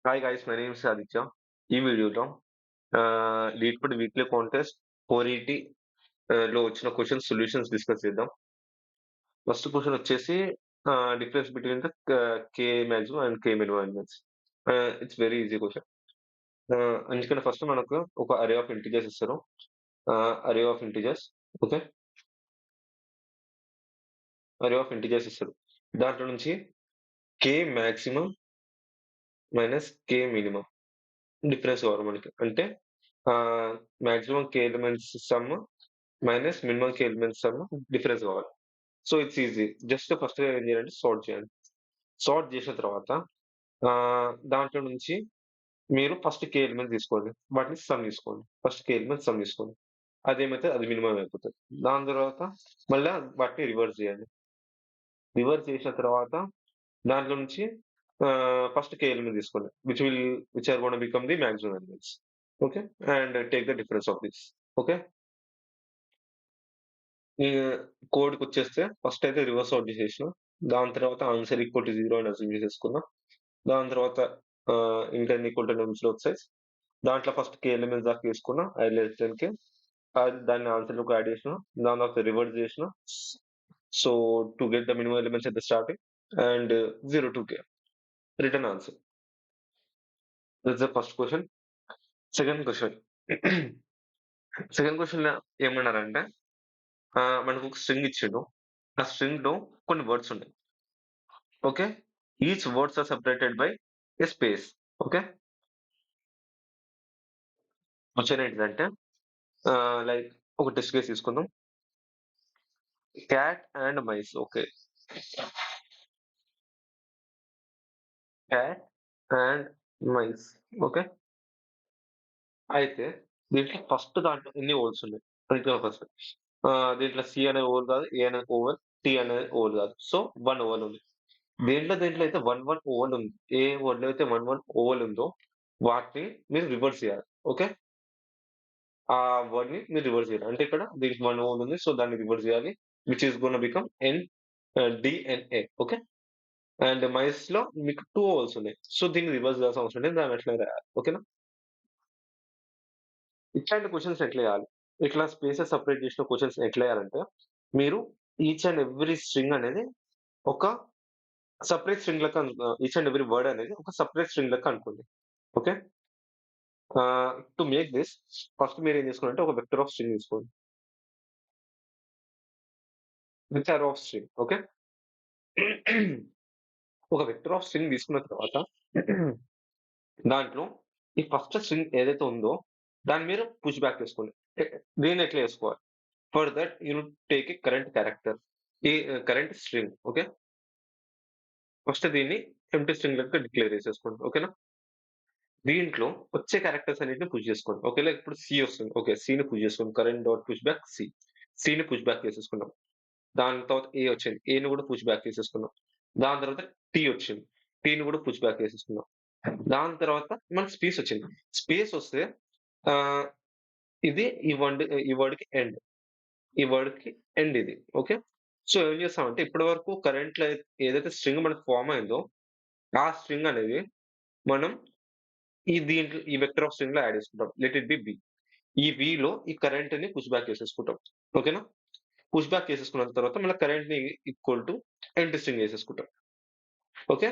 Hi guys, my name is Aditya. ఈ వీడియోలో lead food weekly contest 480 లో వచ్చిన క్వశ్చన్ సొల్యూషన్స్ డిస్కస్ చేద్దాం. ఫస్ట్ క్వశ్చన్ వచ్చేసి difference between the K maximum and K minimum elements. It's very easy question. ఎందుకంటే first మనకు ఒక అరే ఆఫ్ ఇంటిజర్స్ ఇస్తారు. అరే ఆఫ్ ఇంటిజర్స్, ఓకే, అరే ఆఫ్ ఇంటిజర్స్ ఇస్తారు. దాంట్లో నుంచి కే మాక్సిమం మైనస్ కే మినిమం డిఫరెన్స్ కావాలి మనకి. అంటే మాక్సిమం కే ఎలిమెంట్స్ సమ్ మైనస్ మినిమం కే ఎలిమెంట్స్ సమ్ డిఫరెన్స్ కావాలి. So it's easy. Just first ఏం చేయాలంటే సార్ట్ చేయండి. సార్ట్ చేసిన తర్వాత దాంట్లో నుంచి మీరు ఫస్ట్ కే ఎలిమెంట్ తీసుకోండి, వాటిని సమ్ తీసుకోండి. ఫస్ట్ కే ఎలిమెంట్ సమ్ తీసుకోండి, అదేమైతే అది మినిమం అయిపోతుంది. దాని తర్వాత మళ్ళీ వాటిని రివర్స్ చేయండి. రివర్స్ చేసిన తర్వాత దాంట్లో నుంచి ఫస్ట్ కే ఎలిమెంట్ తీసుకోండి, which are gonna become the maximum elements. Okay, and take the difference of this. Okay, ఈ కోడ్కి వచ్చేస్తే ఫస్ట్ అయితే రివర్స్ అవుట్ చేసేసిన, దాని తర్వాత ఆన్సర్ ఈక్వల్ టు 0 అని అజ్యూమ్ చేసేసుకున్నా. దాని తర్వాత inter equal to numbers of size, దాంట్లో ఫస్ట్ కే ఎలిమెంట్స్ దాకా తీసుకున్నా, ఐ లెస్ దెన్ కే, దాన్ని ఆన్సర్ లోకి యాడ్ చేసిన, దాని తర్వాత రివర్స్ చేసిన. So to get the minimum elements at the starting and 0 to k, return answer. This the first question. Second question. Second question ఏమన్నారంటే మనకు ఒక స్ట్రింగ్ ఇచ్చిండు. ఆ స్ట్రింగ్ లో కొన్ని వర్డ్స్ ఉన్నాయి. Okay, each words are separated by a space. Okay, question ఏంటిదంటే like ఒక టెస్ట్ కేసు తీసుకుందాం. Cat and mice. Okay, cat and mice. Okay, అయితే దీంట్లో ఫస్ట్ దాంట్లో ఎన్ని ఓవల్స్ ఉన్నాయి అంటే ఫస్ట్ దీంట్లో సి అనే ఓవల్ కాదు, ఏ అనే ఓవల్, టి అనే ఓవల్ కాదు. సో 1 ఓవల్ ఉంది. దేంట్లో అయితే 1 ఓవల్ ఉంది, ఏ వర్డ్ లో అయితే 1 ఓవల్ ఉందో వాటిని మీరు రివర్స్ చేయాలి. ఓకే, ఆ వర్డ్ ని మీరు రివర్స్ చేయాలి. అంటే ఇక్కడ దీనికి 1 ఓవల్ ఉంది, సో దాన్ని రివర్స్ చేయాలి, which is gonna become D N A. Okay, and mice లో మీకు 2 ఓవల్స్ ఉన్నాయి, సో దీన్ని రివర్స్ చేయాల్సిన అవసరం లేదు, దాన్ని అట్లా రాయాలి. ఓకేనా, ఇట్లాంటి క్వశ్చన్స్ ఎట్లా చేయాలి, ఇట్లా స్పేసెస్ సపరేట్ చేసిన క్వశ్చన్స్ ఎట్లా చేయాలంటే మీరు ఈచ్ అండ్ ఎవ్రీ స్ట్రింగ్ అనేది ఒక సెపరేట్ స్ట్రింగ్ లెక్క ఈచ్ అండ్ ఎవ్రీ వర్డ్ అనేది ఒక సెపరేట్ స్ట్రింగ్ లెక్క అనుకోండి. Okay, to make this first మీరు ఏం చేసుకోవాలంటే ఒక వెక్టర్ ఆఫ్ స్ట్రింగ్ తీసుకోండి, వెక్టర్ ఆఫ్ స్ట్రింగ్. ఓకే, ఒక వెక్టర్ ఆఫ్ స్ట్రింగ్ తీసుకున్న తర్వాత దాంట్లో ఈ ఫస్ట్ స్ట్రింగ్ ఏదైతే ఉందో దాన్ని మీరు పుష్ బ్యాక్ చేసుకోండి. దీన్ని ఎట్లా చేసుకోవాలి, for that you take a current character, ఈ కరెంట్ స్ట్రింగ్. ఓకే, ఫస్ట్ దీన్ని ఎంప్టీ స్ట్రింగ్ లెక్క డిక్లేర్ చేసేసుకోండి. ఓకేనా, దీంట్లో వచ్చే క్యారెక్టర్స్ అన్నిటిని పుష్ చేసుకోండి. ఓకేలా, ఇప్పుడు సి వస్తుంది. ఓకే, సిని పుష్ చేసుకోండి, current dot push back C, సిని పుష్ బ్యాక్ చేసేసుకున్నాం. దాని తర్వాత ఏ వచ్చింది, ఏని కూడా పుష్ బ్యాక్ చేసేసుకున్నాం. దాని తర్వాత టీ వచ్చింది, టీని కూడా పుష్ బ్యాక్ చేసేసుకున్నాం. దాని తర్వాత మనకి స్పేస్ వచ్చింది. స్పేస్ వస్తే ఆ ఇది ఈ వర్డ్ కి ఎండ్, ఈ వర్డ్ కి ఎండ్ ఇది. ఓకే, సో ఏం చేస్తామంటే ఇప్పటి వరకు కరెంట్ లో ఏదైతే స్ట్రింగ్ మనకు ఫామ్ అయిందో ఆ స్ట్రింగ్ అనేది మనం దీంట్లో ఈ వెక్టర్ ఆఫ్ స్ట్రింగ్ లో యాడ్ చేసుకుంటాం. Let it be B. ఈ వి లో ఈ కరెంట్ ని పుష్ బ్యాక్ చేసేసుకుంటాం. ఓకేనా, పుష్ బ్యాక్ చేసేసుకున్న తర్వాత మళ్ళీ కరెంట్ ని ఈక్వల్ టు ఎండ్ స్ట్రింగ్ చేసేసుకుంటాం. ఓకే,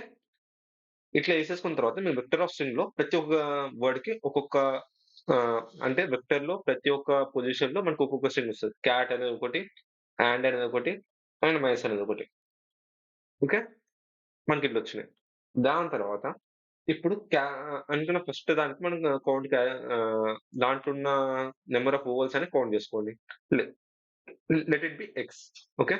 ఇట్లా వేసేసుకున్న తర్వాత మేము వెక్టర్ ఆఫ్ స్ట్రింగ్ లో ప్రతి ఒక్క వర్డ్ కి ఒక్కొక్క అంటే వెక్టర్ లో ప్రతి ఒక్క పొజిషన్ లో మనకు ఒక్కొక్క స్ట్రింగ్ వస్తుంది. క్యాట్ అనేది ఒకటి, హ్యాండ్ అనేది ఒకటి, అండ్ మైస్ అనేది ఒకటి. ఓకే, మనకి ఇట్లా వచ్చినాయి. దాని తర్వాత ఇప్పుడు అనుకున్న ఫస్ట్ దానికి మనం కౌంట్ దాంట్లో ఉన్న నెంబర్ ఆఫ్ ఓవల్స్ అని కౌంట్ చేసుకోండి. Let it B X. Okay,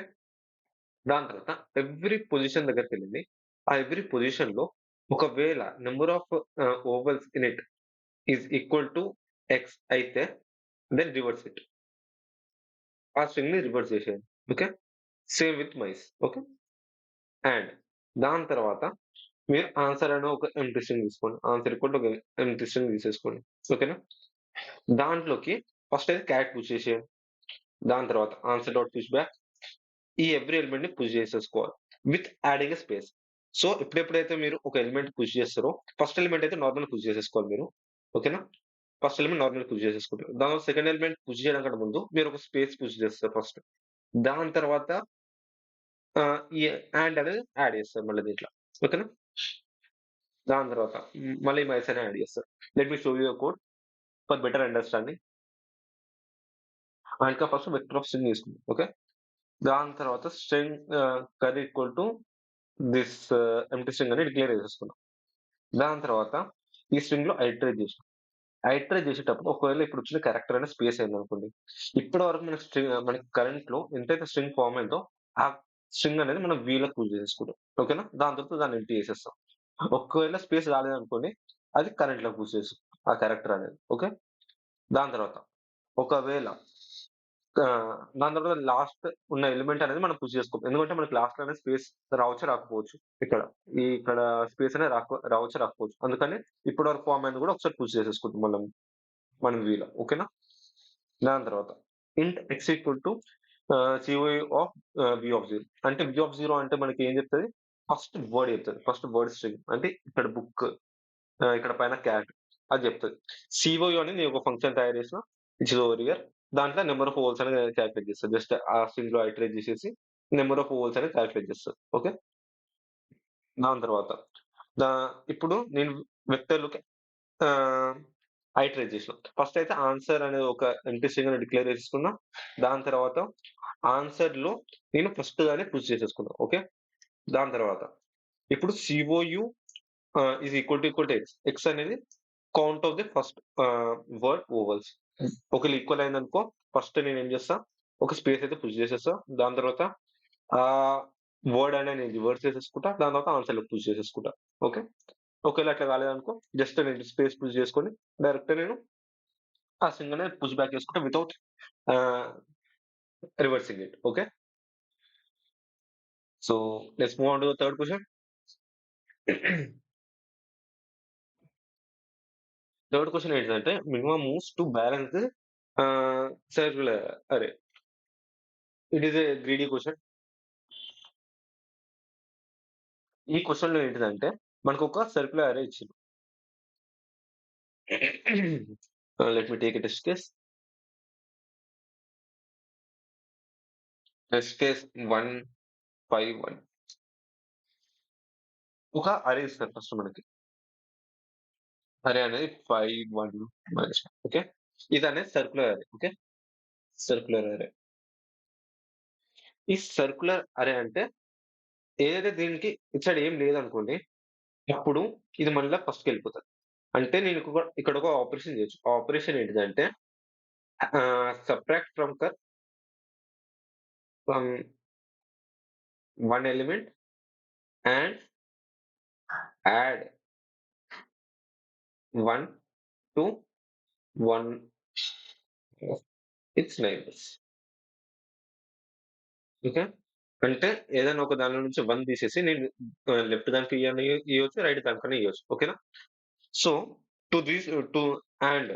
దాని తర్వాత ఎవ్రీ పొజిషన్ దగ్గరికి వెళ్ళింది. ఆ ఎవ్రీ పొజిషన్ లో ఒకవేళ number of vowels in it is equal to x అయితే దెన్ రివర్స్ ఇట్, ఆ స్ట్రింగ్ ని రివర్స్ చేసేయండి. Okay, same with mice. Okay, and దాని తర్వాత మీరు ఆన్సర్ అనే ఒక ఎంప్టీ స్ట్రింగ్ తీసుకోండి, ఆన్సర్ ఈక్వల్ టు ఒక ఎంప్టీ స్ట్రింగ్ తీసేసుకోండి. ఓకేనా, దాంట్లోకి ఫస్ట్ అయితే క్యాట్ పుష్ చేసేయండి, దాని తర్వాత ఆన్సర్ డాట్ పుష్ బ్యాక్, ఈ ఎవ్రీ ఎలిమెంట్ ని పుష్ చేసేసుకోవాలి విత్ యాడింగ్ స్పేస్. సో, ఎప్పుడెప్పుడైతే మీరు ఒక ఎలిమెంట్ పుష్ చేస్తారో, ఫస్ట్ ఎలిమెంట్ అయితే నార్మల్ పుష్ చేసేసుకోవాలి మీరు. ఓకేనా? ఫస్ట్ ఎలిమెంట్ నార్మల్ పుష్ చేసేసుకుంటారు. దాని సెకండ్ ఎలిమెంట్ పుష్ చేయడం కంటే ముందు మీరు ఒక స్పేస్ పుష్ చేస్తారు ఫస్ట్. దాని తర్వాత ఈ యాండ్ అనేది యాడ్ చేస్తారు మళ్ళీ దీంట్లో. ఓకేనా? దాని తర్వాత మళ్ళీ మైస్ అని యాడ్ చేస్తారు. Let me show you a code for better understanding. ఇంకా ఫస్ట్ వెక్టర్ ఆఫ్ స్ట్రింగ్ తీసుకుందాం. ఓకే. దాని తర్వాత string curly equal to this empty string అని డిక్లేర్ చేసేసుకున్నాం. దాని తర్వాత ఈ స్ట్రింగ్ లో ఐటరేట్ చేసాం. ఐటరేట్ చేసేటప్పుడు ఒకవేళ ఇప్పుడు వచ్చిన క్యారెక్టర్ అనేది స్పేస్ అయిందనుకోండి. ఇప్పటి వరకు మనకి కరెంట్ లో ఎంతైతే స్ట్రింగ్ ఫార్మ్ అయిందో ఆ స్ట్రింగ్ అనేది మనం v లో పూజ్ చేసేసుకుంటాం. ఓకేనా? దాని తర్వాత దాన్ని ఎంప్టీ చేసేస్తాం. ఒకవేళ స్పేస్ రాలేదనుకోండి, అది కరెంట్ లో పూజ్ చేస్తాం ఆ క్యారెక్టర్ అనేది. ఓకే. దాని తర్వాత ఒకవేళ దాని తర్వాత లాస్ట్ ఉన్న ఎలిమెంట్ అనేది మనం పుష్ చేసుకోం. ఎందుకంటే మనకి లాస్ట్ లో అనేది స్పేస్ రావచ్చు, రాకపోవచ్చు. ఇక్కడ ఇక్కడ స్పేస్ అనేది రావచ్చు, రాకపోవచ్చు. అందుకని ఇప్పటి వరకు ఫార్మ్ అయింది కూడా ఒకసారి పుష్ చేసేసుకుంటాం మనం వీలో. ఓకేనా? దాని తర్వాత ఇంట్ ఎక్స్ ఈక్వల్ టు సిఓఏ ఆఫ్ వి ఆఫ్ 0. అంటే వి ఆఫ్ 0 అంటే మనకి ఏం చెప్తది? ఫస్ట్ వర్డ్ చెప్తది. First word string. అంటే ఇక్కడ బుక్, ఇక్కడ పైన క్యాట్ అది చెప్తది. సిఓయు అని నేను ఒక ఫంక్షన్ తయారు చేసిన. It's over here. దాంట్లో నెంబర్ ఆఫ్ హోల్స్ అనేది కాలిక్యులేట్ చేస్తది. జస్ట్ ఆ స్ట్రింగ్ లో ఐటరేట్ చేసేసి నెంబర్ ఆఫ్ హోల్స్ అనేది కాలిక్యులేట్ చేస్తది. ఓకే. దాని తర్వాత దా ఇప్పుడు నేను వెక్టర్‌లోకి ఆహ్, ఐటరేట్ చేసిన. ఫస్ట్ అయితే ఆన్సర్ అనేది ఒక ఎంప్టీ స్ట్రింగ్ అని డిక్లేర్ చేసేసుకున్నా. దాని తర్వాత ఆన్సర్‌లో నేను ఫస్ట్ దాన్ని పుష్ చేసేసుకున్నా. ఓకే. దాని తర్వాత ఇప్పుడు సిఓయు ఈక్వల్ టు ఎక్స్. ఎక్స్ అనేది count of the first word ovals. ఒకవేళ ఈక్వల్ అయిందనుకో, ఫస్ట్ నేనేం చేస్తా, ఒక స్పేస్ అయితే పుష్ చేసేస్తా. దాని తర్వాత ఆహ్, వర్డ్ అనేది నేను రివర్స్ చేసేసుకుంటా. దాని తర్వాత ఆన్సర్‌లోకి పుష్ చేసేసుకుంటా. ఓకే. ఒకవేళ అట్లా కాలేదనుకో, జస్ట్ నేను స్పేస్ పుష్ చేసుకొని డైరెక్ట్‌గా నేను ఆ స్ట్రింగ్ అనేది పుష్ బ్యాక్ చేసుకుంటా without ah, reversing it. Okay. So, let's move on to the third question. Third question ఏంటిదంటే minimum moves to balance the ah, circular array. It is a greedy question. ఈ క్వెషన్‌లో ఏంటిదంటే మనకొక circular array ఇచ్చిండు. Let me take a test case. Test case 1, 5, 1. ఒక అరే ఇస్తారు first మనకి. అరే అనేది 5, 1 -1. ఓకే. ఇదనేది సర్క్యులర్ అరే. ఓకే. సర్క్యులర్ అరే. ఈ సర్క్యులర్ అరే అంటే ఏదైతే దీనికి ఇటు సైడ్ ఏం లేదనుకోండి, అప్పుడు ఇది మళ్ళా ఫస్ట్‌కెళ్ళిపోతది. అంటే నేను ఇక్కడ ఒక ఆపరేషన్ చేయొచ్చు. ఆ ఆపరేషన్ ఏంటిదంటే subtract from one element and add 1 to 1 of it's neighbours. Okay. అంటే ఏదైనా ఒక దానిలో నుంచి 1 తీసేసి నేను లెఫ్ట్ దానికి ఇయ్యొచ్చు, రైట్ దానికన్నా ఇయ్యొచ్చు. ఓకేనా? So, to this to and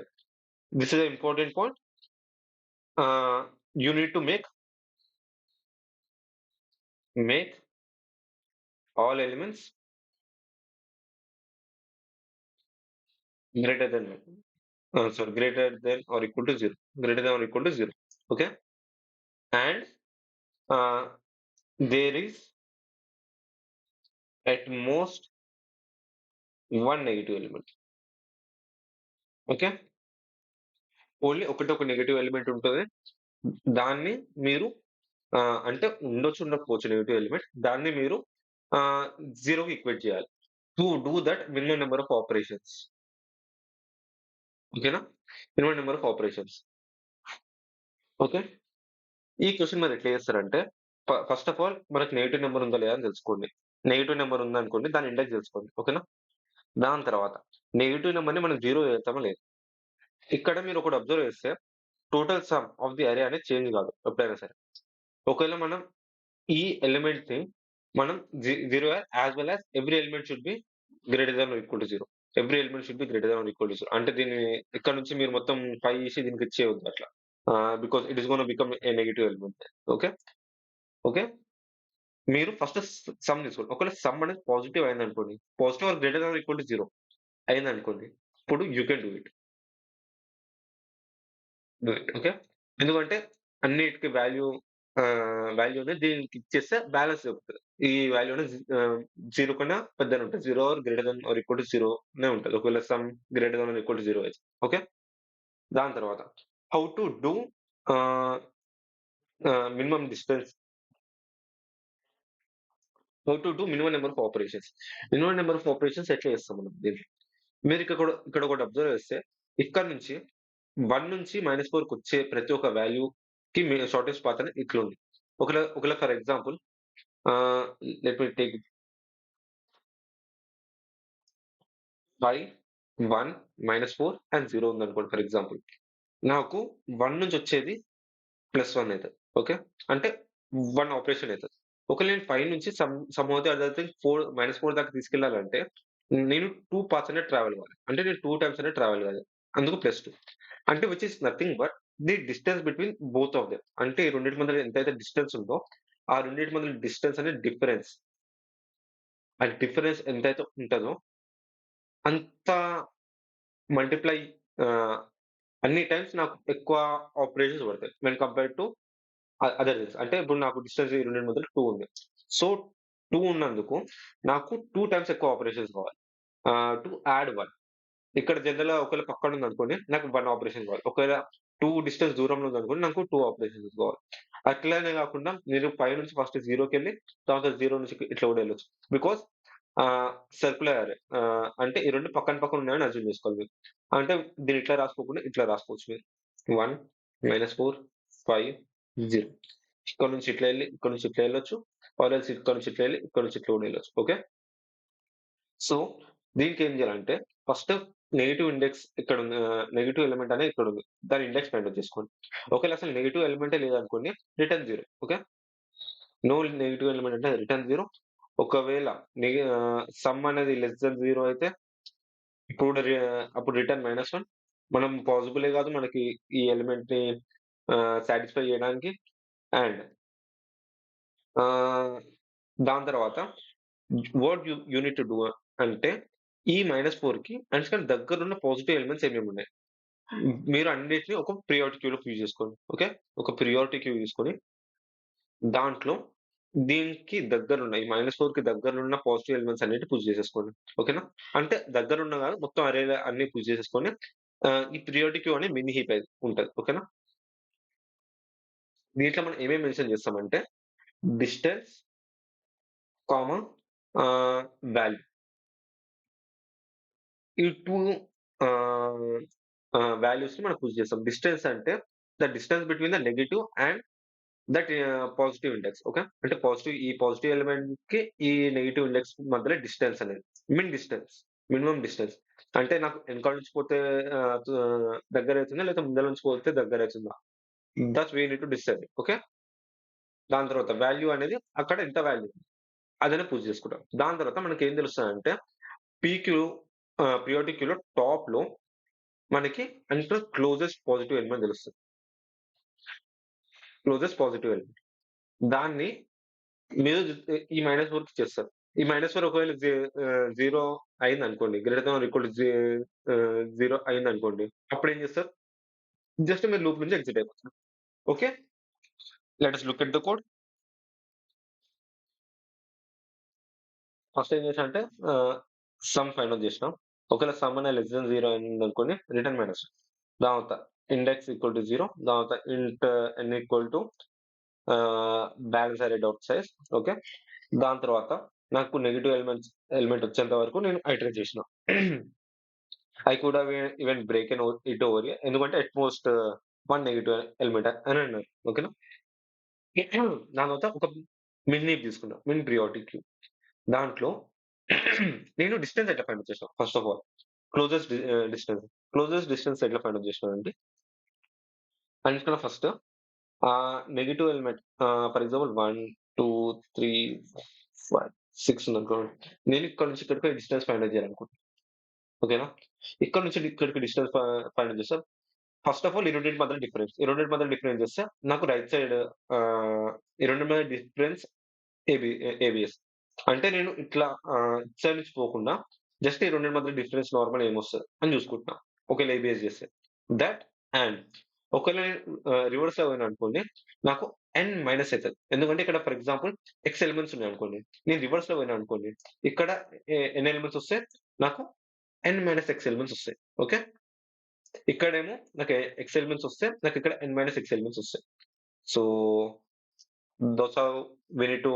this is a important point. You need to make all elements greater than sorry, greater than or equal to 0. Greater than or equal to 0. Okay. And uh, there is at most one negative element. Okay. Only ఒకటే ఒక negative element ఉంటది. దాన్ని మీరు అంటే ఉండొచ్చు, ఉండకపోవచ్చు negative element. దాన్ని మీరు 0కి ఈక్వేట్ చేయాలి. To do that minimum number of operations. ఓకేనా? Minimum number of operations. Okay. ఈ క్వెషన్ మరి ఎట్లా చేస్తారంటే ఫస్ట్ ఆఫ్ ఆల్ మనకు నెగెటివ్ నంబర్ ఉందా లేదా అని తెలుసుకోండి. నెగెటివ్ నంబర్ ఉందనుకోండి, దాని ఇండెక్స్ తెలుసుకోండి. ఓకేనా? దాని తర్వాత నెగెటివ్ నంబర్‌ని మనం 0 చేస్తామా లేదా? ఇక్కడ మీరు ఒకటి అబ్జర్వ్ చేస్తే టోటల్ సమ్ ఆఫ్ ది అరే అనేది చేంజ్ కాదు ఎప్పుడైనా సరే. ఒకవేళ మనం ఈ ఎలిమెంట్‌ని మనం 0 as well as every element should be greater than or equal to 0. Every element should be greater than or equal to 0. అంటే దీన్ని ఇక్కడ నుంచి మీరు మొత్తం 5 చేసి దీనికి ఇచ్చేయొద్దు అట్లా. Because it is gonna become a negative element. Okay. Okay. మీరు ఫస్ట్ సమ్ తీసుకోండి. ఒకవేళ సమ్ అనేది పాజిటివ్ అయిందనుకోండి, positive or greater than equal to 0 అయిందనుకోండి, ఇప్పుడు you can do it. Do it. Okay. ఎందుకంటే అన్నిటికి వాల్యూ అనేది దీనికి ఇచ్చేస్తే బ్యాలెన్స్ దొరుకుతది. ఈ వాల్యూ అనేది 0 కన్నా పెద్దగానే ఉంటది. 0 or greater than or equal to 0 నే ఉంటది. ఒకవేళ sum greater than or equal to 0 అయితే. ఓకే. దాని తర్వాత how to do ah, minimum distance how to do minimum number of operations. Minimum number of operations ఎట్లా చేస్తాం మనం దీన్ని? మీరు ఇక్కడ ఒకటి అబ్జర్వ్ చేస్తే ఇక్కడ నుంచి 1 నుంచి -4కొచ్చే ప్రతి ఒక్క వాల్యూకి షార్టెస్ట్ పాత్ అనేది ఇట్లుంది. ఒకవేళ ఫర్ ఎగ్జాంపుల్ ఆహ్, లెట్ మీ టేక్ 5, 1, -4 అండ్ 0 ఉందనుకోండి ఫర్ ఎగ్జాంపుల్. నాకు 1 నుంచి వచ్చేది +1 అయితది. ఓకే. అంటే 1 ఆపరేషన్ అయితది. ఒకవేళ నేను 5 నుంచి some how the other thing 4 దాకా తీసుకెళ్ళాలంటే నేను 2 పాత్స్ అనేది ట్రావెల్ అవ్వాలి. అంటే నేను 2 టైమ్స్ అనేది ట్రావెల్ కావాలి. అందుకు +2 అంటే which is nothing but the distance between both of them. అంటే ఈ రెండిటి మధ్యలో ఎంతైతే డిస్టెన్స్ ఉందో, ఆ రెండిటి మధ్యలో డిస్టెన్స్ అనేది డిఫరెన్స్. ఆ డిఫరెన్స్ ఎంతైతే ఉంటదో అంత మల్టిప్లై ఆహ్, అన్ని టైమ్స్ నాకు ఎక్కువ ఆపరేషన్స్ పడతాయి. When compared to other things. అంటే ఇప్పుడు నాకు డిస్టెన్స్ ఈ రెండిటి మధ్యలో 2 ఉంది. సో, 2 ఉన్నందుకు నాకు 2 టైమ్స్ ఎక్కువ ఆపరేషన్స్ కావాలి. To add 1. ఇక్కడ జనరల్‌గా ఒకవేళ పక్కన ఉందనుకోండి, నాకు 1 ఆపరేషన్ కావాలి. ఒకవేళ 2 డిస్టెన్స్ దూరంలో ఉందనుకోండి, నాకు 2 ఆపరేషన్స్ కావాలి. అట్లనే కాకుండా మీరు పైనుంచి ఫస్ట్ 0కెళ్ళి తర్వాత 0 నుంచి ఇట్లా కూడా ఎళ్ళొచ్చు. Because circular array. అంటే ఈ 2 పక్కన పక్కన ఉన్నాయని అస్యూమ్ చేసుకోవాలి మీరు. అంటే దీన్ని ఇట్లా రాసుకోకుండా ఇట్లా రాసుకోవచ్చు మీరు. 1, -4, 5, 0. ఇక్కడ నుంచి ఇట్లా ఎళ్లి, ఇక్కడ నుంచి ఇట్లా ఎళ్ళొచ్చు. ఆర్ ఎల్స్ ఇక్కడ నుంచి ఇట్లా ఎళ్లి, ఇక్కడ నుంచి ఇట్లా కూడా ఎళ్ళొచ్చు. ఓకే. సో, దీనికేం జేయాలంటే, ఫస్ట్ నెగెటివ్ ఇండెక్స్ ఇక్కడుంది నెగెటివ్ ఎలిమెంట్ అనేది ఇక్కడుంది. దాని ఇండెక్స్ ఫైండ్ ఔట్ చేసుకోండి. ఒకవేళ అసలు నెగెటివ్ ఎలిమెంటే లేదనుకోండి, return 0. Okay. No negative element అంటే రిటర్న్ 0. ఒకవేళ సమ్ అనేది లెస్ థాన్ 0 అయితే ఇప్పుడు అప్పుడు రిటర్న్ -1. మనం పాసిబులే గాదు మనకి ఈ ఎలిమెంట్‌ని సాటిస్ఫై జేయడానికి. అండ్ ఆహ్, దాని తర్వాత what you need to do అంటే, ఈ -4కి అన్నిటికన్నా దగ్గరున్న పాజిటివ్ ఎలిమెంట్స్ ఏమేమున్నాయి? మీరు అన్నిటిని ఒక ప్రియారిటీ క్యూలో ఫిల్ చేసుకోండి. ఓకే. ఒక ప్రియారిటీ క్యూ తీసుకొని, దాంట్లో దీనికి దగ్గరున్న ఈ -4కి దగ్గరనున్న పాజిటివ్ ఎలిమెంట్స్ అన్నిటిని పుష్ చేసేసుకోండి. ఓకేనా? అంటే దగ్గరున్న కాదు మొత్తం అరేలో అన్ని పుష్ చేసేసుకొని ఈ ప్రియారిటీ క్యూ అని మినీ హీప్ ఉంటది. ఓకేనా? దీంట్లో మనం ఏమేమి మెన్షన్ చేస్తామంటే డిస్టెన్స్, కామా వాల్యూ. ఈ 2 ఆహ్, వాల్యూస్‌ని మనం పుష్ చేస్తాం. డిస్టెన్స్ అంటే the distance between the negative and that positive index. Okay. అంటే ఈ పాజిటివ్ ఎలిమెంట్‌కి ఈ నెగెటివ్ ఇండెక్స్ మధ్యలో డిస్టెన్స్ అనేది. డిస్టెన్స్. Minimum distance. అంటే నాకు వెనకాల నుంచి పోతే దగ్గరైతుందా? లేకపోతే ముందల నుంచి పోతే దగ్గరైతుందా? That we need to decide. Okay. దాని తర్వాత వాల్యూ అనేది అక్కడ ఎంత వాల్యూ అదనే పుష్ చేసుకుంటాం. దాని తర్వాత మనకేం తెలుస్తదంటే పీక్యూ ప్రియారిటీ క్యూలో టాప్‌లో మనకి అంటే క్లోజెస్ట్ పాజిటివ్ ఎలిమెంట్ తెలుస్తది. Closest positive element. దాన్ని మీరు ఈ -4కి చేస్తారు. ఈ -4 ఒకవేళ 0 అయిందనుకోండి. Greater than or equal to 0 అయిందనుకోండి. అప్పుడేం చేస్తారు? జస్ట్ మీరు లూప్ నుంచి ఎక్సిట్ అయిపోతారు. Okay. Let us look at the code. First ఏం చేశానంటే ఆహ్, సమ్ ఫైండ్ ఔట్ చేసినా. ఒకవేళ సమ్ అనేది లెస్ థాన్ 0 అయిందనుకోండి. రిటర్న్ -. తర్వాత ఇండెక్స్ ఈక్వల్ టు 0. తర్వాత ఇంట్ n equal to balance array dot size. Okay. దాని తర్వాత నాకు నెగెటివ్ ఎలిమెంట్ వచ్చేంత వరకు నేను ఐటరేట్ చేసిన. I could have even broken it over here. ఎందుకంటే అట్ మోస్ట్ 1 నెగెటివ్ ఎలిమెంట్ అని అన్నారు. ఓకేనా? దాని తర్వాత ఒక మిన్ లీఫ్ తీసుకున్నా. Min priority queue. దాంట్లో నేను డిస్టెన్స్ ఎట్లా ఫైండ్ ఔట్ చేసిన first of all. Closest distance. Closest distance ఎట్లా ఫైండ్ ఔట్ చేసినానంటే అన్నిటికన్నా first negative element for example 1, 2, 3, 5, 6 ఉందనుకోండి. నేను ఇక్కడి నుంచి ఇక్కడికి డిస్టెన్స్ ఫైండ్ ఔట్ చేయాలనుకుంటున్నా. ఓకేనా? ఇక్కడ నుంచి ఇక్కడికి డిస్టెన్స్ ఫైండ్ ఔట్ చేస్తా. ఫస్ట్ ఆఫ్ ఆల్ ఈ రెండిటి మధ్యల డిఫరెన్స్. ఈ రెండిటి మధ్యల డిఫరెన్స్ చేస్తే నాకు రైట్ సైడ్ ఆహ్, ఈ 2 మధ్య డిఫరెన్స్ ఏబిఎస్. అంటే నేను ఇట్లా ఇటు సైడ్ నుంచి పోకుండా జస్ట్ ఈ రెండిటి మధ్య డిఫరెన్స్ నార్మల్ ఏమొస్తది అని చూసుకుంటున్నా. ఒకవేళ ఏబిఎస్ చేస్తే. థట్ అండ్ ఒకవేళ నేను రివర్స్‌లో పోయినాననుకోండి, నాకు ఎన్ మైనస్ అయితది. ఎందుకంటే ఇక్కడ ఫర్ ఎగ్జాంపుల్ ఎక్స్ ఎలిమెంట్స్ ఉన్నాయనుకోండి. నేను రివర్స్‌లో పోయినాననుకోండి, ఇక్కడ ఎన్ని ఎలిమెంట్స్ వస్తాయి? నాకు ఎన్ మైనస్ ఎక్స్ ఎలిమెంట్స్ వస్తాయి. ఓకే. ఇక్కడేమో నాకు ఎక్స్ ఎలిమెంట్స్ వస్తే, నాకిక్కడ ఎన్ మైనస్ ఎక్స్ ఎలిమెంట్స్ వస్తాయి. So those we need to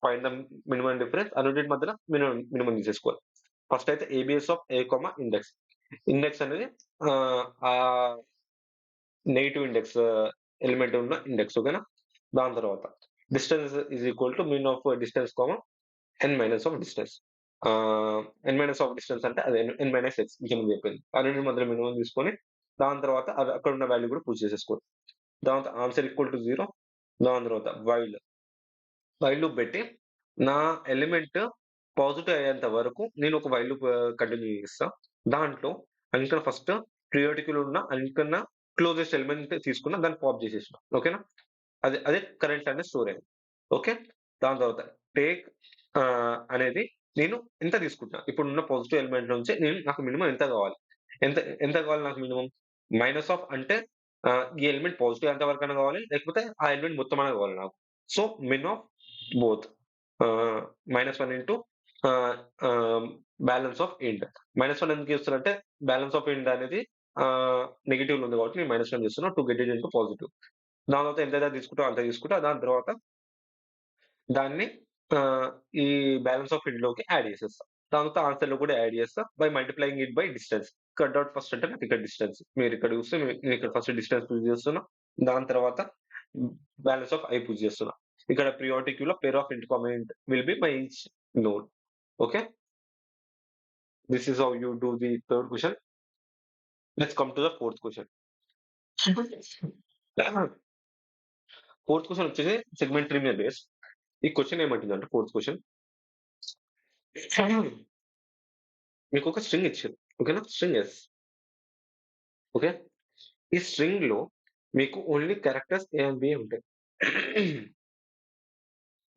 find the minimum difference. ఆ రెండిటి మధ్యన మినిమమ్ తీసేసుకోవాలి. ఫస్ట్ అయితే ABS of A, index. Index అనేది ఆ నెగెటివ్ ఇండెక్స్ ఎలిమెంట్ ఉన్న ఇండెక్స్. ఓకేనా? దాని తర్వాత distance is equal to min of distance, n minus of distance. N minus of distance అంటే అదే ఎన్ మైనస్ ఎక్స్ ఇంతకుముందు చెప్పింది. ఆ రెండింటి మధ్యలో మినిమం తీసుకొని దాని తర్వాత అక్కడ ఉన్న వాల్యూ కూడా పూజ చేసేసుకోవాలి. దాని తర్వాత ఆన్సర్ ఈక్వల్ టు 0. దాని తర్వాత వైల్ లూప్ పెట్టి నా ఎలిమెంట్ పాజిటివ్ అయ్యేంత వరకు నేను ఒక వైల్ లూప్ కంటిన్యూ చేస్తా. దాంట్లో అందుకని ఫస్ట్ ప్రియోరిటీలో ఉన్న అందుకన్నా క్లోజెస్ట్ ఎలిమెంట్ తీసుకున్న దాన్ని పాప్ చేసేసిన. ఓకేనా? అదే అదే కరెంట్ అనేది స్టోర్ అయింది. ఓకే. దాని తర్వాత టేక్ అనేది నేను ఎంత తీసుకుంటున్నా, ఇప్పుడున్న పాజిటివ్ ఎలిమెంట్ నుంచి నాకు మినిమం ఎంత కావాలి? ఎంత ఎంత కావాలి నాకు మినిమం? మైనస్ ఆఫ్ అంటే ఈ ఎలిమెంట్ పాజిటివ్ ఎంత వరకైనా కావాలి, లేకపోతే ఆ ఎలిమెంట్ మొత్తం అన్నా కావాలి నాకు. So min of both -1 into balance of int. -1 ఎందుకు చేస్తున్నానంటే బ్యాలెన్స్ ఆఫ్ ఇంట్ అనేది నెగెటివ్‌లో ఉంది కాబట్టి నేను -1 చేస్తున్నా to get it into positive. దాని తర్వాత ఎంతైతే తీసుకుంటావో అంత తీసుకుంటా. దాని తర్వాత దాన్ని ఆహ్, ఈ బ్యాలెన్స్ ఆఫ్ ఇంట్‌లోకి యాడ్ చేసేస్తా. దాని తర్వాత ఆన్సర్‌లో కూడా యాడ్ చేస్తా by multiplying it by distance. Cut dot first అంటే నాకు ఇక్కడ డిస్టెన్స్. మీరు ఇక్కడ చూస్తే నేను ఇక్కడ ఫస్ట్ డిస్టెన్స్ పూజ చేస్తున్నా. దాని తర్వాత బ్యాలెన్స్ ఆఫ్ ఐ పూజ చేస్తున్నా. ఇక్కడ ప్రియారిటీ క్యూలో pair of int comment will be by each node. Okay. This is how you do the third question. Let's come to the fourth question. Fourth question వచ్చేసి segment tree మీద base. ఈ question ఏమంటుందంటే fourth question మీకొక string ఇచ్చారు. ఓకేనా? String S. Okay. ఈ స్ట్రింగ్‌లో మీకు only characters A and B ఉంటాయి.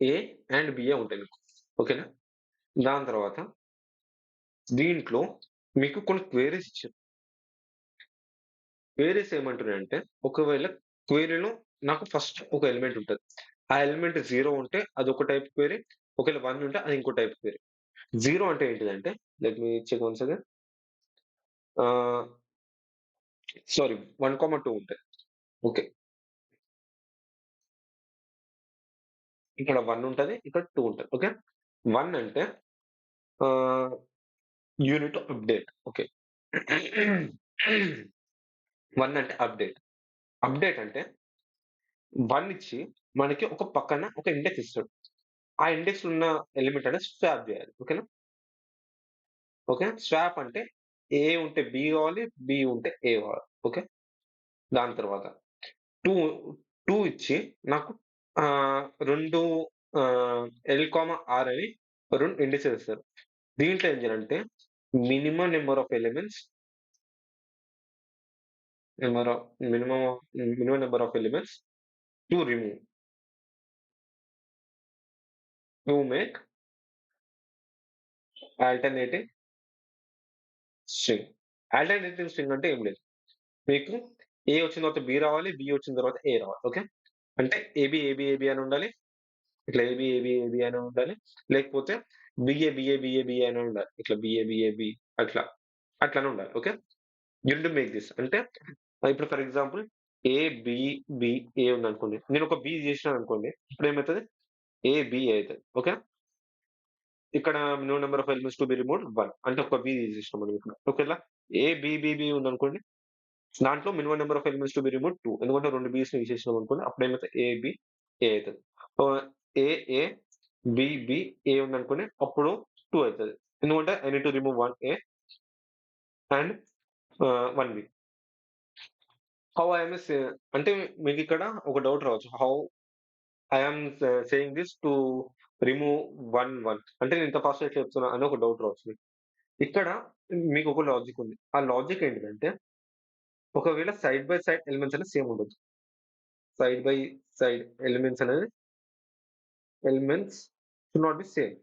ఏ అండ్ బియే ఉంటాయి మీకు. ఓకేనా? దాని తర్వాత దీంట్లో మీకు కొన్ని క్వెరీస్ ఇచ్చారు. క్వెరీస్ ఏమంటున్నాయంటే, ఒకవేళ క్వెరీలో నాకు ఫస్ట్ ఒక ఎలిమెంట్ ఉంటది. ఆ ఎలిమెంట్ 0 ఉంటే అదొక టైప్ క్వెరీ. ఒకవేళ 1 ఉంటే అది ఇంకో టైప్ క్వెరీ. 0 అంటే ఏంటిదంటే let me check once again. Ah, sorry 1, 2 ఉంటాయి. ఓకే. ఇక్కడ 1 ఉంటది. ఇక్కడ 2 ఉంటది. ఓకే. 1 అంటే ఆహ్, యూనిట్ అప్డేట్. ఓకే. 1 అంటే అప్డేట్. అప్డేట్ అంటే 1 ఇచ్చి మనకి ఒక పక్కన ఒక ఇండెక్స్ ఇస్తాడు. ఆ ఇండెక్స్‌లో ఉన్న ఎలిమెంట్ అనేది స్వాప్ జేయాలి. ఓకేనా? ఓకే. స్వాప్ అంటే ఏ ఉంటే బి కావాలి. బి ఉంటే ఏ కావాలి. ఓకే. దాని తర్వాత 2, 2 ఇచ్చి నాకు 2 ఎల్, ఆర్ అని 2 ఇండిసెస్ ఇస్తారు. దీంట్లో ఏం చేయాలంటే minimum number of elements number of minimum minimum number of elements to remove to make alternative string. Alternative string అంటే ఏం లేదు. మీకు ఏ వచ్చిన తర్వాత బి రావాలి. బి వచ్చిన తర్వాత ఏ రావాలి. ఓకే. అంటే ఏబీ, ఏబీ, ఏబీ అని ఉండాలి. ఇట్లా ఏబీ, ఏబీ, ఏబీ అని ఉండాలి. లేకపోతే బిఏ, బిఏ, బిఏ, బిఏ అని ఉండాలి. ఇట్లా బిఏ, బిఏ, బి అట్లా. అట్లనే ఉండాలి. Okay. You need to make this. అంటే ఇప్పుడు for example A, B, B, A ఉందనుకోండి. నేను ఒక బి చేసినాననుకోండి. ఇప్పుడేమైతది? ఏ, బి అయితది. ఓకే. ఇక్కడ minimum number of elements to be removed 1. అంటే ఒక బి తీసేసినాం మనం ఇక్కడ. ఓకేలా? ఏ, బి, బి, బి ఉందనుకోండి. దాంట్లో minimum number of elements to be removed 2. ఎందుకంటే 2 బీస్‌ని తీసేసినాం అనుకోండి. అప్పుడేమైతది? ఏ, బి, ఏ అయితది. ఆహ్, ఏ, ఏ, బి, బి, ఏ ఉందనుకోండి. అప్పుడు 2 అయితది. ఎందుకంటే I need to remove 1 A and 1 B. How I am say అంటే మీకిక్కడ ఒక డౌట్ రావచ్చు. How I am saying this to remove 1, 1 అంటే నేను ఇంత ఫాస్ట్‌గా ఎట్లా చెప్తున్నా అని ఒక డౌట్ రావచ్చు మీకు. ఇక్కడ మీకొక లాజిక్ ఉంది. ఆ లాజిక్ ఏంటిదంటే ఒకవేళ సైడ్ బై సైడ్ ఎలిమెంట్స్ అనేది సేమ్ ఉండొచ్చు. సైడ్ బై సైడ్ ఎలిమెంట్స్ అనేది elements should not be same.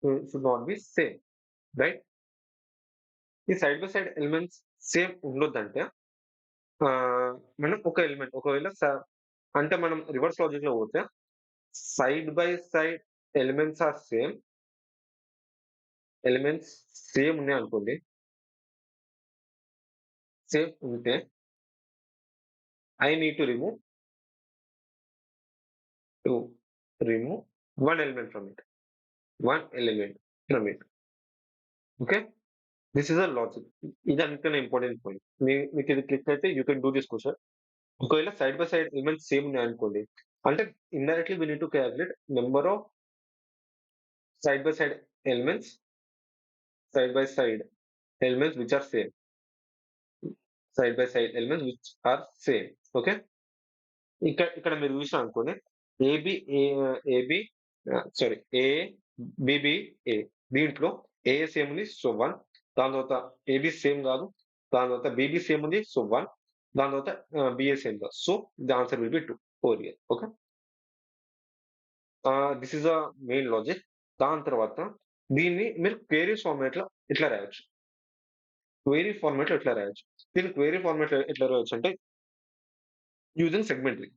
Should not be same, right? ఈ side by side elements same ఉండొద్దంటే మనం ఒక ఎలిమెంట్ ఒకవేళ అంటే మనం రివర్స్ లాజిక్ లో పోతే side by side elements are same, elements same ఉన్నాయి అనుకోండి, సేమ్ ఉంటే I need to remove one element from it, one element from it. Okay, this is a logic. ఇది అందుకనే ఇంపార్టెంట్ పాయింట్. మీకు ఇది క్లిక్ అయితే you can do this question. ఒకవేళ side by side elements same ఉన్నాయి అనుకోండి, అంటే indirectly we need to calculate number of side by side elements, side by side elements which are same, side by side elements which are same. Okay, ఇక్కడ ఇక్కడ మీరు చూసారు అనుకోండి, AB AB sorry A BB A, దీంట్లో A same ఉంది so 1, దాని తర్వాత AB same కాదు, దాని తర్వాత బిబి సేమ్ ఉంది సో 1, దాని తర్వాత బిఏ సేమ్ కాదు, so the answer will be 2 4 year. Okay, this is a main logic. దాని తర్వాత దీన్ని మీరు క్వేరీ ఫార్మాట్ లో ఇట్లా రాయొచ్చు, క్వేరీ ఫార్మాట్ లో ఎట్లా రాయొచ్చు, దీన్ని క్వేరీ ఫార్మాట్ లో ఎట్లా రాయొచ్చు అంటే యూజింగ్ సెగ్మెంటరీ.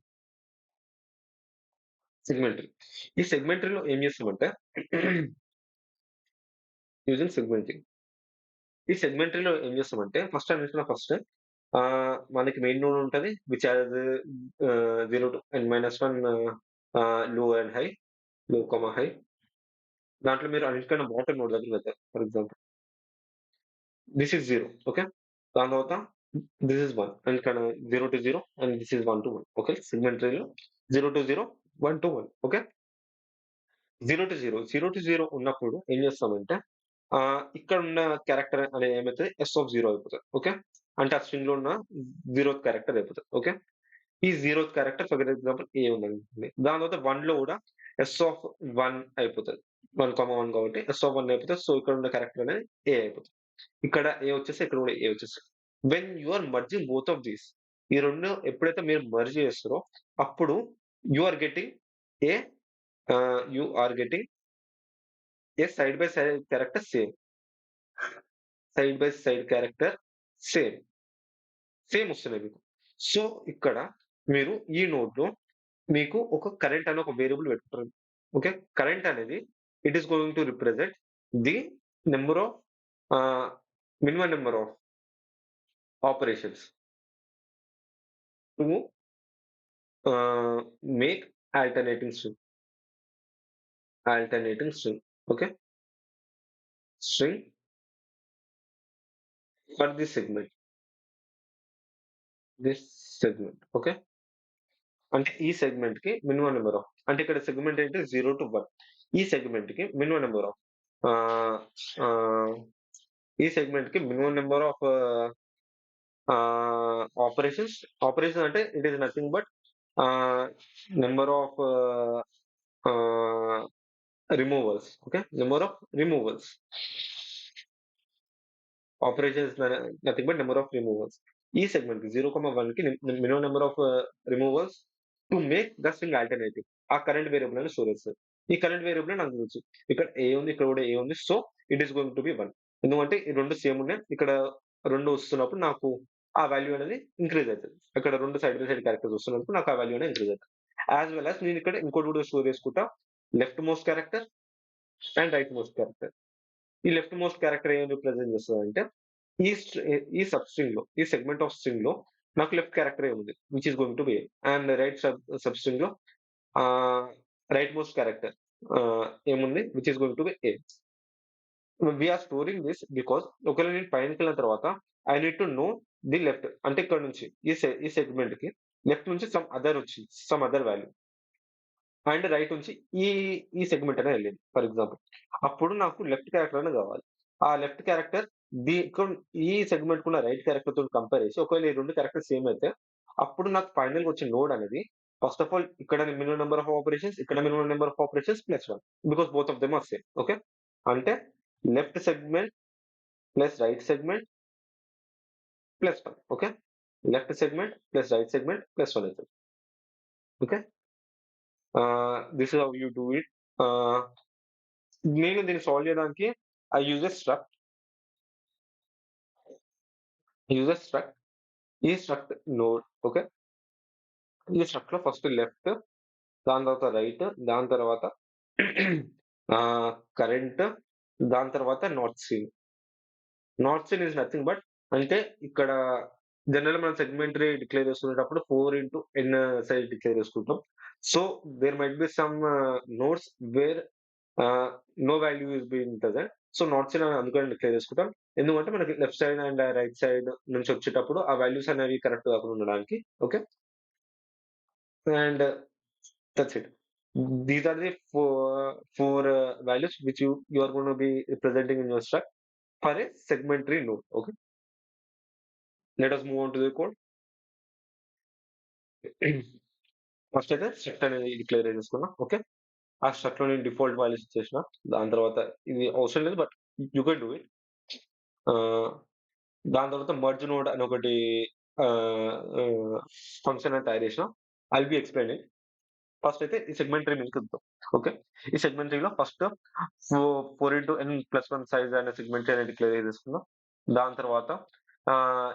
సెగ్మెంటరీ, ఈ సెగ్మెంటరీలో ఏం చేస్తామంటే యూజింగ్ సెగ్మెంటరీ, ఈ సెగ్మెంటరీలో ఏం చేస్తామంటే ఫస్ట్ అన్నిటిలో ఫస్ట్ మనకి మెయిన్ నోడ్ ఉంటుంది విచ్ హాజ్ 0 to n-1 లో అండ్ హై, లో కమా హై. దాంట్లో మీరు అన్నిటికన్నా బాటమ్ నోడ్ దగ్గర వెళ్తారు. For example this is 0. Okay, దాని తర్వాత దిస్ ఇస్ 1, అన్నిటికన్నా 0 to 0 and this is 1 to 1. Okay, సెగ్మెంటరీలో 0 to 0 1 to 1. Okay, 0 to 0 0 to 0 ఉన్నప్పుడు ఏం చేస్తామంటే ఇక్కడ ఉన్న క్యారెక్టర్ అనేది ఏమైతుంది ఎస్ ఆఫ్ 0 అయిపోతుంది. ఓకే, అంటే ఆ స్ట్రింగ్ లో ఉన్న 0th క్యారెక్టర్ అయిపోతుంది. ఓకే, ఈ 0th క్యారెక్టర్ ఫర్ ఎగ్జాంపుల్ ఏ ఉందనుకోండి, దాని తర్వాత 1 లో కూడా ఎస్ ఆఫ్ 1 అయిపోతుంది, 1,1 కాబట్టి ఎస్ ఆఫ్ 1 అయిపోతుంది. సో ఇక్కడ ఉన్న క్యారెక్టర్ అనేది ఏ అయిపోతుంది, ఇక్కడ ఏ వచ్చేసి ఇక్కడ కూడా ఏ వచ్చేసి. When you are merging both of these, ఈ రెండు ఎప్పుడైతే మీరు మర్జ్ చేస్తారో అప్పుడు you are getting A you are getting A side by side character same, side by side character same, same వస్తున్నాయి మీకు. సో ఇక్కడ మీరు ఈ నోడ్ లో మీకు ఒక కరెంట్ అనే ఒక వేరియబుల్ పెట్టుకుంటారు. ఓకే, కరెంట్ అనేది it is going to represent the number of minimum number of operations to make alternating string, alternating string. Okay, string for this segment, this segment. Okay, అంటే ఈ segment కి minimum number of, అంటే ఇక్కడ segment ఏంటి 0 to 1, ఈ segment కి minimum number of ఈ segment కి minimum number of operations. Operation అంటే it is nothing but number of removals. Okay, number of removals, operation is nothing but number of removals. ఈ segment కి 0,1 కి minimum number of removals to make the string alternative. ఆ current variable అని store చేస్తారు. ఈ current variable నాకు తెలుసు, ఇక్కడ ఏ ఉంది ఇక్కడ కూడా ఏ ఉంది, so it is going to B 1. ఎందుకంటే ఈ రెండు సేమ్ ఉన్నాయి, ఇక్కడ రెండు వస్తున్నప్పుడు నాకు ఆ వాల్యూ అనేది ఇంక్రీజ్ అవుతుంది. ఇక్కడ రెండు సైడ్ బై సైడ్ క్యారెక్టర్స్ వస్తున్నప్పుడు నాకు ఆ వాల్యూ అనేది ఇంక్రీజ్ అవుతుంది. యాజ్ వెల్ యాజ్ నేను ఇక్కడ ఇంకోటి కూడా స్టోర్ చేసుకుంటా, left most character and right most character. ఈ లెఫ్ట్ మోస్ట్ క్యారెక్టర్ ఏం రిప్రజెంట్ చేస్తుంది అంటే ఈ ఈ సబ్ స్ట్రింగ్ లో, ఈ సెగ్మెంట్ ఆఫ్ స్ట్రింగ్ లో నాకు లెఫ్ట్ క్యారెక్టర్ ఏముంది which is going to be A, and right substring లో రైట్ మోస్ట్ క్యారెక్టర్ ఏముంది which is going to be A. We're storing this because ఒకవేళ నేను పైనకి వెళ్ళిన తర్వాత I need to know the left, అంటే ఇక్కడ నుంచి ఈ సెగ్మెంట్ కి లెఫ్ట్ నుంచి సమ్ అదర్ వచ్చింది, some other value, and right నుంచి ఈ ఈ సెగ్మెంట్ అనేది వెళ్ళింది ఫర్ ఎగ్జాంపుల్, అప్పుడు నాకు లెఫ్ట్ క్యారెక్టర్ అనేది కావాలి. ఆ లెఫ్ట్ క్యారెక్టర్ ఈ సెగ్మెంట్ కున్న రైట్ క్యారెక్టర్ తో కంపేర్ చేసి ఒకవేళ ఈ రెండు క్యారెక్టర్ సేమ్ అయితే అప్పుడు నాకు ఫైనల్ గా వచ్చే నోడ్ అనేది ఫస్ట్ ఆఫ్ ఆల్ ఇక్కడ మినిమం నెంబర్ ఆఫ్ ఆపరేషన్స్, ఇక్కడ minimum number of operations plus 1, because both of them are same. Okay, అంటే left segment plus right segment plus 1. Okay, left segment plus right segment plus 1 అవుతుంది. Okay, this is how you do it. నేను దీన్ని solve చేయడానికి I use a struct. Use a struct. ఈ struct node. Okay. ఈ struct లో first left, దాని తర్వాత right, దాని తర్వాత కరెంట్, దాని తర్వాత north seen. North seen is nothing but, అంటే ఇక్కడ జనరల్ మనం సెగ్మెంటరీ డిక్లేర్ చేసుకునేటప్పుడు 4 into n సైజ్ డిక్లేర్ చేసుకుంటాం. So there might be some nodes where no value is being present. So north side అందుకని డిక్లేర్ చేసుకుంటాం. ఎందుకంటే మనకి left side and right side నుంచి వచ్చేటప్పుడు ఆ వాల్యూస్ అనేవి కరెక్ట్ కాకుండా ఉండడానికి. Okay. And that's it. These are the four values which you are gonna be presenting in your struct for a segment tree node. Okay. Let us move on to the code. First అయితే struct అనేది declare చేసుకున్నాం. Okay. ఆ struct లో నేను default values ఇచ్చేసిన. దాని తర్వాత ఇది అవసరం లేదు but you can do it. దాని తర్వాత మర్జ్ నోడ్ అని ఒకటి ఫంక్షన్ అని తయారు చేసిన. I will B explaining. First అయితే ఈ సెగ్మెంటరీ మీదకి వెళ్తాం. ఓకే. ఈ సెగ్మెంటరీలో ఫస్ట్ 4 into n+1 సైజ్ అనే సెగ్మెంటరీ అనేది డిక్లేర్ చేసుకుందాం. దాని తర్వాత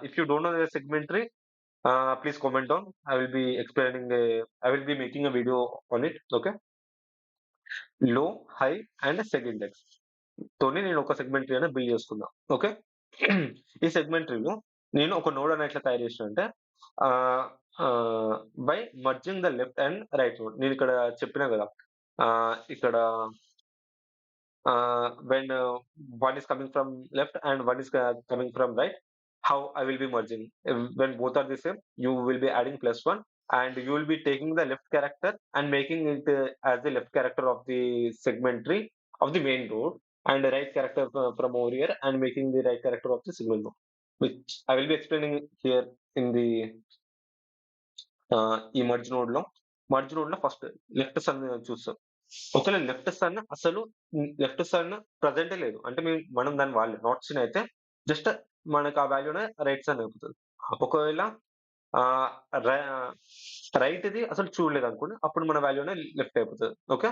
if you don't know the segment tree, please comment down. I will be making a video on it. Okay. Low, high and seg index తోని నేను ఒక సెగ్మెంటరీ అనేది బిల్డ్ చేసుకున్నా. ఓకే. ఈ సెగ్మెంటరీలో నేను ఒక నోడ్ అని ఎట్లా తయారు చేసిన అంటే by merging the left and right node. నేను ఇక్కడ చెప్పినా కదా, ఇక్కడ when one is coming from left and one is coming from right, how I will be merging. When both are the same, you will be adding +1 and you will be taking the left character and making it as the left character of the segmentary of the main node, and the right character from over here and making the right character of the signal node, which I will be explaining here in the ఈ merge node లో first left sun చూస్తాం. ఒకవేళ left sun ప్రజెంటే లేదు అంటే మనం దాన్ని వాడలేదు. Not seen అయితే జస్ట్ మనకు ఆ వాల్యూనే రైట్ సన్ అయిపోతుంది. ఒకవేళ రైట్ ఇది అసలు చూడలేదు అనుకోండి, అప్పుడు మన వాల్యూనే లెఫ్ట్ అయిపోతుంది. ఓకే.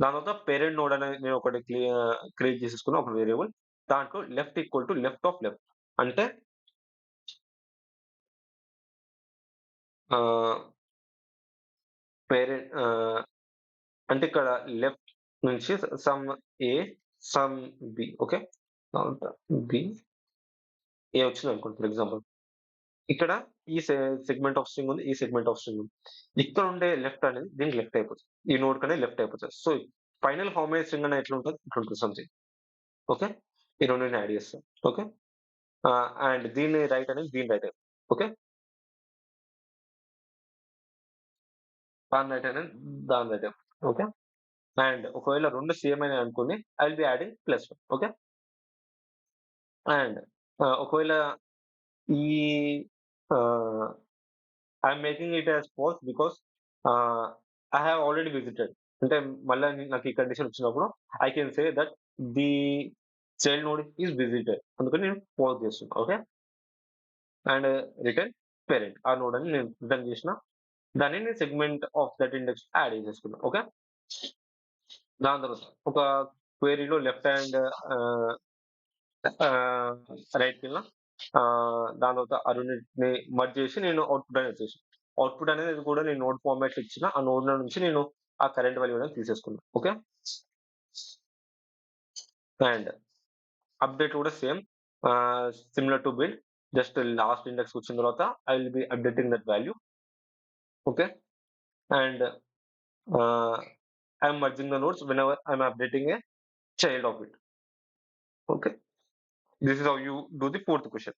దాని తర్వాత పేరెంట్ నోడ్ అనేది నేను ఒకటి క్రియేట్ చేసేసుకున్న ఒక వేరియబుల్. దాంట్లో left equal to left of left అంటే పేరెంట్ అంటే ఇక్కడ లెఫ్ట్ నుంచి సమ్ ఏ, సమ్ బి. ఓకే. బి ఏ వచ్చింది అనుకోండి ఫర్ ఎగ్జాంపుల్. ఇక్కడ ఈ సెగ్మెంట్ ఆఫ్ స్ట్రింగ్ ఉంది, ఈ సెగ్మెంట్ ఆఫ్ స్ట్రింగ్ ఉంది. ఇక్కడ ఉండే లెఫ్ట్ అనేది దీనికి లెఫ్ట్ అయిపోతుంది, ఈ నోడ్ కనే లెఫ్ట్ అయిపోతుంది. సో ఫైనల్ ఫార్మేట్ స్ట్రింగ్ అనేది ఎట్లా ఉంటుంది, ఇట్లా ఉంటుంది సంథింగ్. ఓకే. ఈ రెండుని యాడ్ చేస్తాం. ఓకే. అండ్ దీన్ని రైట్ అనేది దీని రైట్ అయిపోతుంది. ఓకే. దాని రైట్ అనేది దాని రైట్ అయిపోతుంది. ఓకే. అండ్ ఒకవేళ రెండు సేమ్ అయినాయి అనుకోండి, I will B adding +1. Okay. And ఒకవేళ ఈ I'm making it as false because I have already visited. అంటే మళ్ళీ నాకు ఈ కండిషన్ వచ్చినప్పుడు I can say that the child node is visited, అందుకని నేను ఫాల్స్ చేస్తున్నా. ఓకే. అండ్ రిటర్న్ పేరెంట్ ఆ నోడ్ అని నేను రిటర్న్ చేసిన. దాన్ని నేను segment of that index add చేసుకున్నా. ఓకే. దాని తర్వాత ఒక క్వెరీలో లెఫ్ట్ హ్యాండ్ రైట్ కింద దాని తర్వాత ఆ రెండింటిని మర్జ్ చేసి నేను అవుట్పుట్ అనేది వచ్చేసి, అవుట్పుట్ అనేది కూడా నేను నోడ్ ఫార్మాట్ ఇచ్చిన. ఆ నోడ్ నుంచి నేను ఆ కరెంట్ వాల్యూ అనేది తీసేసుకున్నాను. ఓకే. అండ్ అప్డేట్ కూడా same, similar to build. Just last index వచ్చిన తర్వాత I will B updating that value. Okay. And I'm merging the nodes when ever I'm updating a child of it. Okay. This is how you do the fourth question.